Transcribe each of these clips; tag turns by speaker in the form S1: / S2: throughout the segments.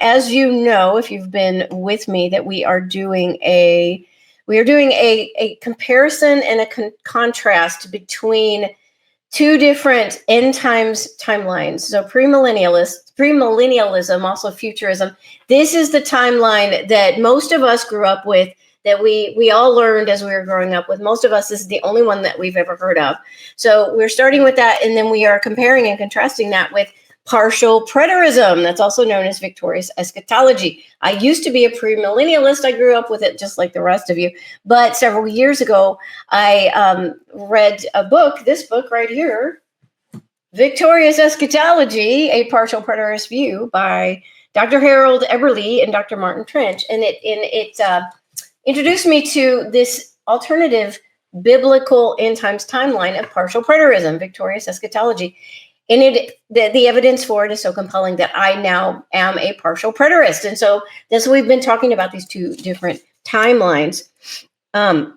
S1: as you know, if you've been with me, that we are doing a comparison and a contrast between two different end times timelines. So premillennialism, also futurism. This is the timeline that most of us grew up with, that we all learned as we were growing up with. Most of us, this is the only one that we've ever heard of. So we're starting with that, and then we are comparing and contrasting that with partial preterism. That's also known as victorious eschatology. I used to be a premillennialist. I grew up with it just like the rest of you. But several years ago, I read a book, this book right here, Victorious Eschatology, A Partial Preterist View by Dr. Harold Eberly and Dr. Martin Trench. And it introduced me to this alternative biblical end times timeline of partial preterism, victorious eschatology. And the evidence for it is so compelling that I now am a partial preterist. And so that's what we've been talking about, these two different timelines. And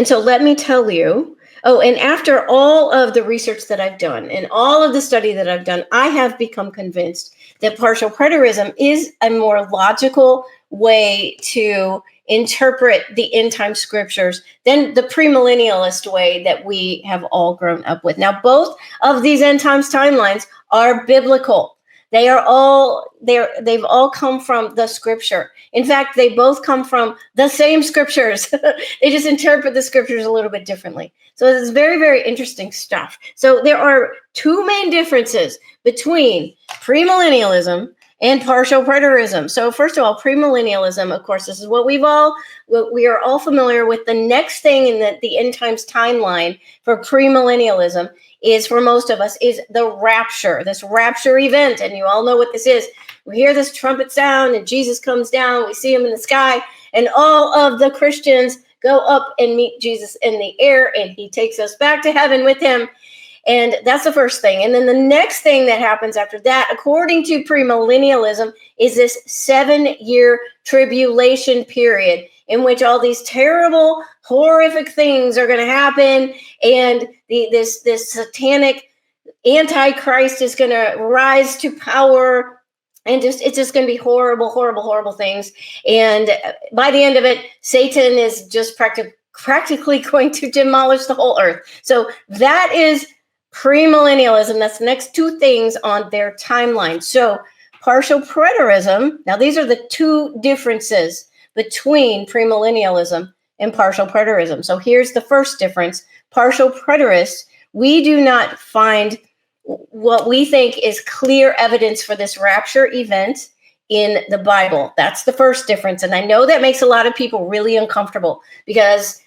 S1: so let me tell you, and after all of the research that I've done and all of the study that I've done, I have become convinced that partial preterism is a more logical way to interpret the end time scriptures than the premillennialist way that we have all grown up with. Now, both of these end times timelines are biblical. They've all come from the scripture. In fact, they both come from the same scriptures. They just interpret the scriptures a little bit differently. So it's very, very interesting stuff. So there are two main differences between premillennialism and partial preterism. So first of all, premillennialism, of course, this is what we are all familiar with. The next thing in the end times timeline for premillennialism is, for most of us, is the rapture, this rapture event. And you all know what this is. We hear this trumpet sound and Jesus comes down. We see him in the sky, and all of the Christians go up and meet Jesus in the air, and he takes us back to heaven with him. And that's the first thing. And then the next thing that happens after that, according to premillennialism, is this 7-year tribulation period in which all these terrible, horrific things are going to happen. And this satanic antichrist is going to rise to power. And it's just going to be horrible, horrible, horrible things. And by the end of it, Satan is just practically going to demolish the whole earth. So that is premillennialism. That's the next two things on their timeline. So partial preterism. Now, these are the two differences between premillennialism and partial preterism. So here's the first difference. Partial preterists, we do not find what we think is clear evidence for this rapture event in the Bible. That's the first difference. And I know that makes a lot of people really uncomfortable because,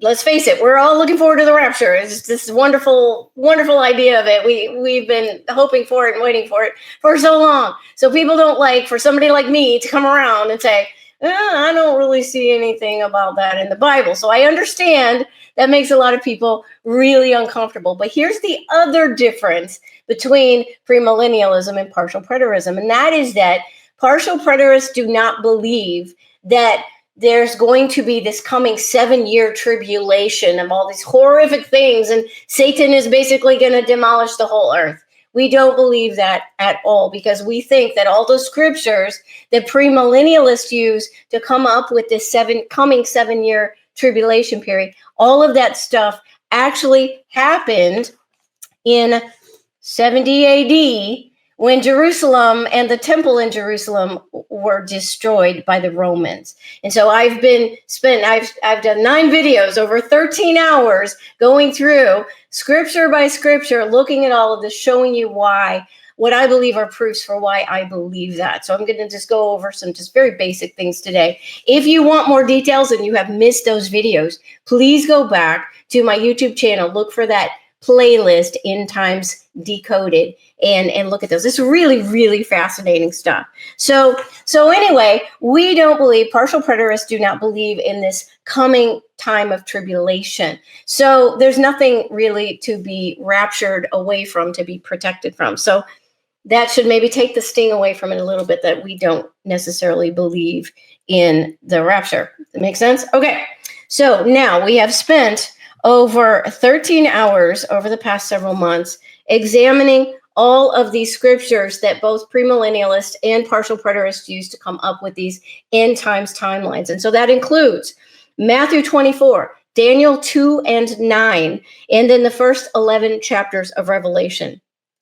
S1: let's face it, we're all looking forward to the rapture. It's this wonderful, wonderful idea of it. We've been hoping for it and waiting for it for so long. So people don't like for somebody like me to come around and say, I don't really see anything about that in the Bible. So I understand that makes a lot of people really uncomfortable. But here's the other difference between premillennialism and partial preterism. And that is that partial preterists do not believe that there's going to be this coming 7-year tribulation of all these horrific things, and Satan is basically going to demolish the whole earth. We don't believe that at all, because we think that all those scriptures that premillennialists use to come up with this coming 7-year tribulation period, all of that stuff actually happened in 70 AD, when Jerusalem and the temple in Jerusalem were destroyed by the Romans. And so I've done 9 videos over 13 hours going through scripture by scripture, looking at all of this, showing you what I believe are proofs for why I believe that. So I'm going to just go over some just very basic things today. If you want more details and you have missed those videos, please go back to my YouTube channel, look for that playlist, End Times Decoded, and look at those. It's really, really fascinating stuff. So anyway, we don't believe, partial preterists do not believe in this coming time of tribulation. So there's nothing really to be raptured away from, to be protected from. So that should maybe take the sting away from it a little bit, that we don't necessarily believe in the rapture. That makes sense? Okay. So now we have spent over 13 hours over the past several months examining all of these scriptures that both premillennialists and partial preterists use to come up with these end times timelines. And so that includes Matthew 24, Daniel 2 and 9, and then the first 11 chapters of Revelation.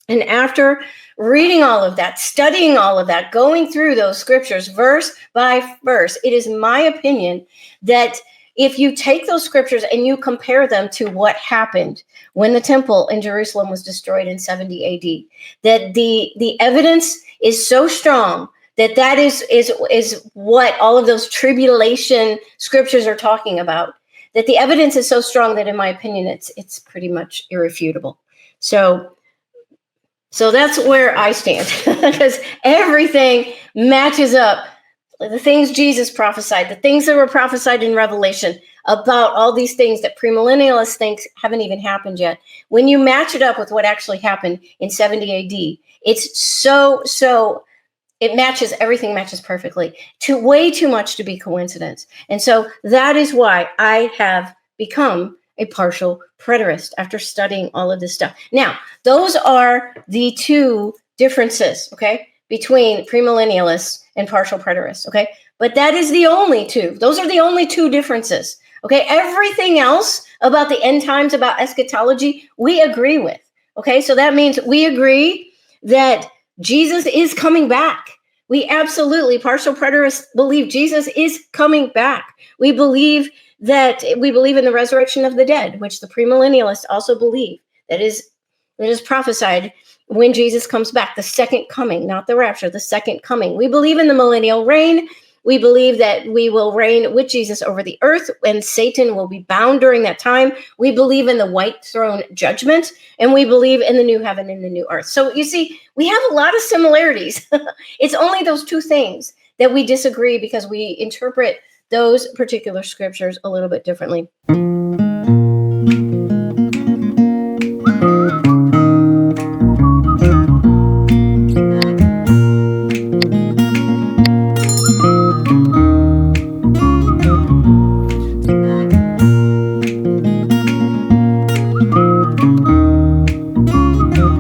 S1: And after reading all of that, studying all of that, going through those scriptures verse by verse, it is my opinion that if you take those scriptures and you compare them to what happened when the temple in Jerusalem was destroyed in 70 AD, that the evidence is so strong that is what all of those tribulation scriptures are talking about, that the evidence is so strong that in my opinion it's pretty much irrefutable. So that's where I stand, because everything matches up. The things Jesus prophesied, the things that were prophesied in Revelation about all these things that premillennialists think haven't even happened yet. When you match it up with what actually happened in 70 AD, it's so it matches, everything matches perfectly. Way too much to be coincidence. And so that is why I have become a partial preterist after studying all of this stuff. Now, those are the two differences, okay, between premillennialists and partial preterists, okay? But that is the only two. Those are the only two differences, okay? Everything else about the end times, about eschatology, we agree with, okay? So that means we agree that Jesus is coming back. We absolutely, partial preterists believe Jesus is coming back. We believe in the resurrection of the dead, which the premillennialists also believe. That is prophesied when Jesus comes back, the second coming, not the rapture, the second coming. We believe in the millennial reign. We believe that we will reign with Jesus over the earth and Satan will be bound during that time. We believe in the white throne judgment, and we believe in the new heaven and the new earth. So you see, we have a lot of similarities. It's only those two things that we disagree because we interpret those particular scriptures a little bit differently.